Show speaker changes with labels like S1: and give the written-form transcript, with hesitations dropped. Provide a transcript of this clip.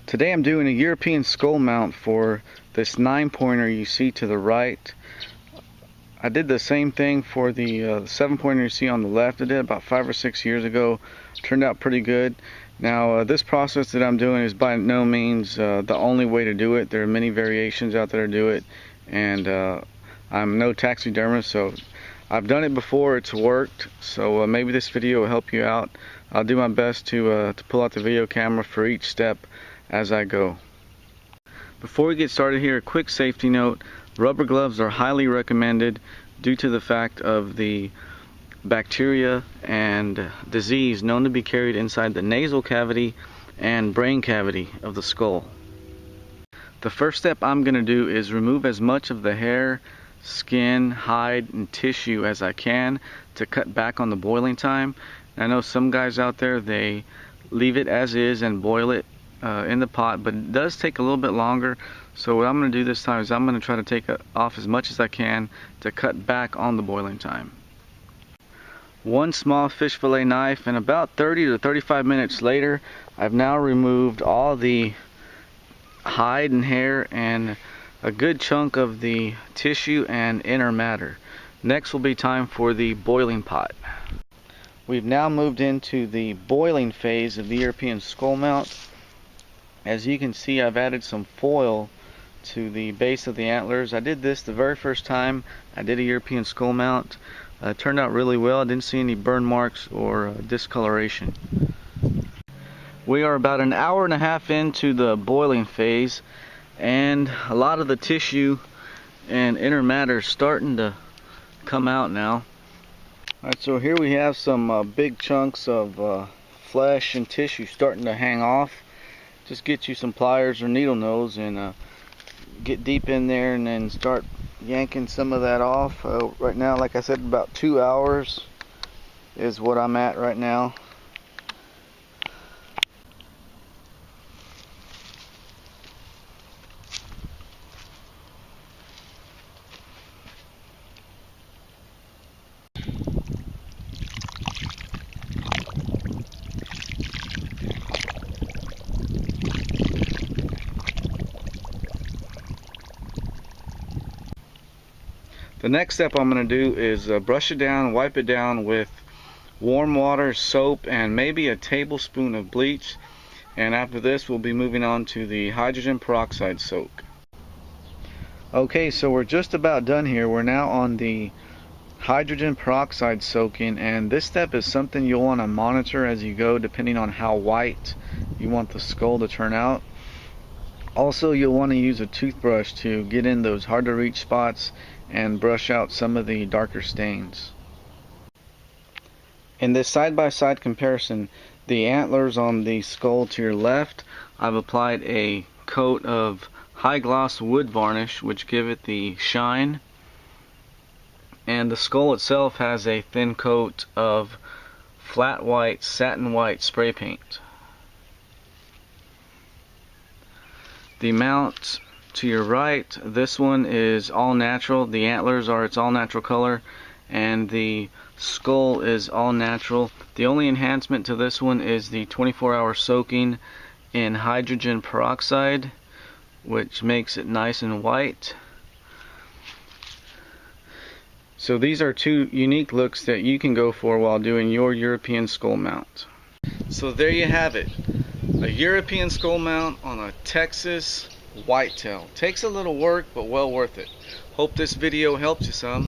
S1: Today I'm doing a European skull mount for this 9-pointer you see to the right. I did the same thing for the 7-pointer you see on the left. I did about 5 or 6 years ago. Turned out pretty good. Now this process that I'm doing is by no means the only way to do it. There are many variations out there to do it, and I'm no taxidermist, so I've done it before. It's worked, so maybe this video will help you out. I'll do my best to pull out the video camera for each step as I go. Before we get started here, a quick safety note. Rubber gloves are highly recommended due to the fact of the bacteria and disease known to be carried inside the nasal cavity and brain cavity of the skull. The first step I'm going to do is remove as much of the hair, skin, hide, and tissue as I can to cut back on the boiling time. I know some guys out there, they leave it as is and boil it in the pot, but it does take a little bit longer. So what I'm going to do this time is I'm going to try to take off as much as I can to cut back on the boiling time. One small fish fillet knife, and about 30 to 35 minutes later, I've now removed all the hide and hair and a good chunk of the tissue and inner matter. Next will be time for the boiling pot. We've now moved into the boiling phase of the European skull mount. As you can see, I've added some foil to the base of the antlers. I did this the very first time I did a European skull mount. It turned out really well. I didn't see any burn marks or discoloration. We are about an hour and a half into the boiling phase, and a lot of the tissue and inner matter is starting to come out now. Alright, so here we have some big chunks of flesh and tissue starting to hang off. Just get you some pliers or needle nose and get deep in there and then start yanking some of that off. Right now, like I said, about 2 hours is what I'm at right now. The next step I'm going to do is brush it down, wipe it down with warm water, soap, and maybe a tablespoon of bleach. And after this, we'll be moving on to the hydrogen peroxide soak. Okay, so we're just about done here. We're now on the hydrogen peroxide soaking, and this step is something you'll want to monitor as you go, depending on how white you want the skull to turn out. Also, you'll want to use a toothbrush to get in those hard to reach spots and brush out some of the darker stains. In this side-by-side comparison, the antlers on the skull to your left, I've applied a coat of high gloss wood varnish which give it the shine, and the skull itself has a thin coat of flat white, satin white spray paint. The mount to your right, this one is all natural. The antlers are its all natural color, and the skull is all natural. The only enhancement to this one is the 24-hour soaking in hydrogen peroxide, which makes it nice and white. So these are two unique looks that you can go for while doing your European skull mount. So there you have it, a European skull mount on a Texas whitetail. Takes a little work, but well worth it. Hope this video helped you some.